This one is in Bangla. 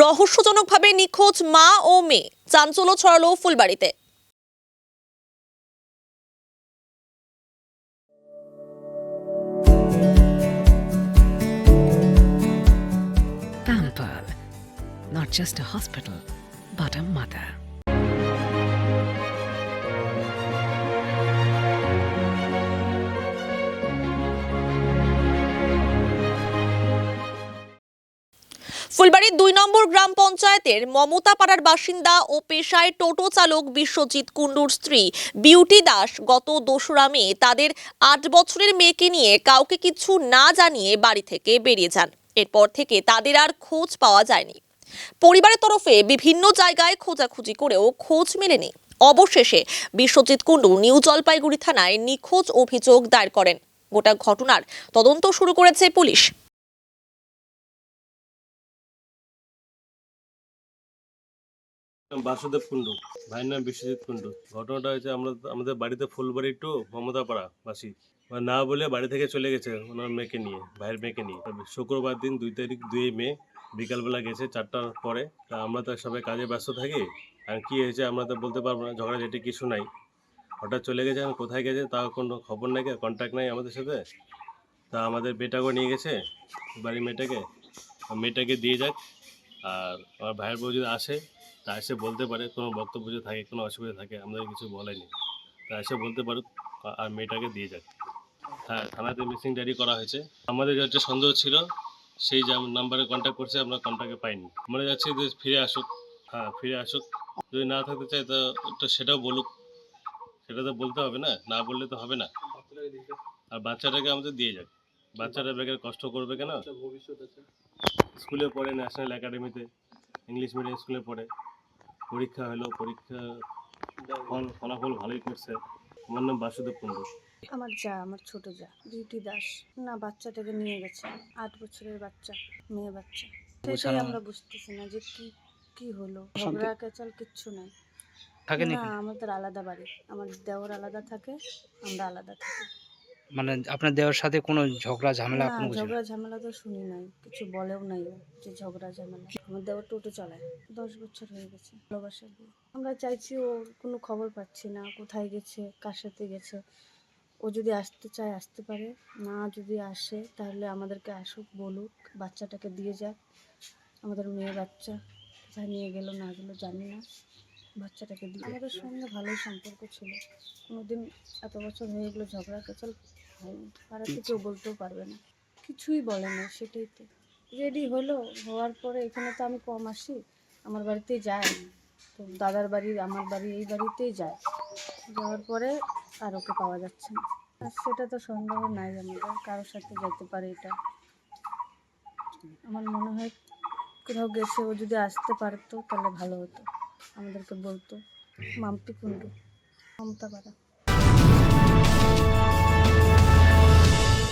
রহস্যজনকভাবে নিখোঁজ মা ও মেয়ে, চাঞ্চল্য ছড়ালো ফুলবাড়িতে। Pampered, not just a hospital, but a mother. ফুলবাড়ির ২ নম্বর গ্রাম পঞ্চায়েতের মমতাপাড়ার বাসিন্দা ও পেশায় টোটো চালক বিশ্বজিৎ কুণ্ডুর স্ত্রী বিউটি দাস গত ২রা মে তাদের ৮ বছরের মেয়েকে নিয়ে কাউকে কিছু না জানিয়ে বাড়ি থেকে বেরিয়ে যান। এরপর থেকে তাদের আর খোঁজ পাওয়া যায়নি। পরিবারের তরফে বিভিন্ন জায়গায় খোঁজাখুঁজি করেও খোঁজ মেলেনি। অবশেষে বিশ্বজিৎ কুণ্ডু নিউ জলপাইগুড়ি থানায় নিখোঁজ অভিযোগ দায়ের করেন। গোটা ঘটনার তদন্ত শুরু করেছে পুলিশ। বাসুদেব কুণ্ডু, ভাইয়ের নাম বিশ্বজিৎ কুণ্ডু। ঘটনাটা হয়েছে আমাদের বাড়িতে ফুলবাড়ি টু মমতাপাড়া বাসি না বলে বাড়ি থেকে চলে গেছে ওনার মেয়েকে নিয়ে, ভাইয়ের মেয়েকে নিয়ে। শুক্রবার দিন 2 মে বিকালবেলা গেছে 4টার পরে। তা আমরা তো সবাই কাজে ব্যস্ত থাকি, আর কি হয়েছে আমরা তো বলতে পারবো না, ঝগড়াঝাটি কিছু নাই। হঠাৎ চলে গেছে, এখন কোথায় গেছে তাও কোনো খবর নাই, কন্ট্যাক্ট নাই আমাদের সাথে। তা আমাদের বেটাকেও নিয়ে গেছে, বাড়ির মেয়েটাকে দিয়ে যাক। আর আমার ভাইয়ের বউ যদি আসে তা এসে বলতে পারে, কোনো বক্তব্য যদি থাকে, কোনো অসুবিধা থাকে, আমাদের কিছু বলেনি, তা এসে বলতে পারুক আর মেয়েটাকে দিয়ে যাক। হ্যাঁ, থানাতে মিসিং ডায়েরি করা হয়েছে। আমাদের যে সন্দেহ ছিল সেই নাম্বারে কন্ট্যাক্ট করছে, আমরা কন্ট্যাক্টে পাইনি। আমরা যাচ্ছি যে ফিরে আসুক। হ্যাঁ, ফিরে আসুক। যদি না থাকতে চাই তো সেটাও বলুক, সেটা তো বলতে হবে না, না বললে তো হবে না। আর বাচ্চাটাকে আমাদের দিয়ে যাক। বাচ্চাটা বেকার কষ্ট করবে কেন? স্কুলে পড়ে, ন্যাশনাল একাডেমিতে ইংলিশ মিডিয়াম স্কুলে পড়ে। পরীক্ষা হলো, ফলাফল ভালোই করছে। আমার নাম বাসুদেব কুণ্ডু। আমার ছোট যা বিউটি দাস না বাচ্চাটাকে নিয়ে গেছে, ৮ বছরের বাচ্চা, মেয়ে বাচ্চা। সেটাই আমরা বুঝতেছি না যে কি হলো। ঝগড়া কেচাল কিচ্ছু নাই না, আমাদের আলাদা বাড়ি, আমার দেওর আলাদা থাকে, আমরা আলাদা থাকি। মানে আপনার দেওয়ার সাথে কোনো ঝগড়া ঝামেলা? না, ঝগড়া ঝামেলা তো শুনি নাই, কিছু বলেও নাই ও যে ঝগড়া ঝামেলা। আমার দেওর টোটো চালায়, 10 বছর হয়ে গেছে, ভালোবাসার বিয়ে। আমরা চাইছি, ওর কোনো খবর পাচ্ছি না, কোথায় গেছে, কার সাথে গেছে। ও যদি আসতে চায় আসতে পারে, না যদি আসে তাহলে আমাদেরকে আসুক, বলুক, বাচ্চাটাকে দিয়ে যাক। আমাদের মেয়ে বাচ্চা, কোথায় নিয়ে গেল না গেল জানি না, বাচ্চাটাকে দিয়ে। আমাদের সঙ্গে ভালোই সম্পর্ক ছিল, কোনোদিন এত বছর হয়ে গেলো ঝগড়া কেচাল হয়নি। পাড়াতে কেউ বলতেও পারবে না, কিছুই বলে না। সেটাই তো রেডি হলো, হওয়ার পরে এখানে তো আমি কম আসি, আমার বাড়িতেই যায়, তো দাদার বাড়ি আমার বাড়ি এই বাড়িতেই যায়। যাওয়ার পরে আর ওকে পাওয়া যাচ্ছে না। আর সেটা তো সন্দেহ নাই, আমাদের কারোর সাথে যেতে পারে এটা। আমার মনে হয় কোথাও গেছে, ও যদি আসতে পারতো তাহলে ভালো হতো, আমাদেরকে বলতো। মাম্পি কুণ্ডু, মমতাপাড়া।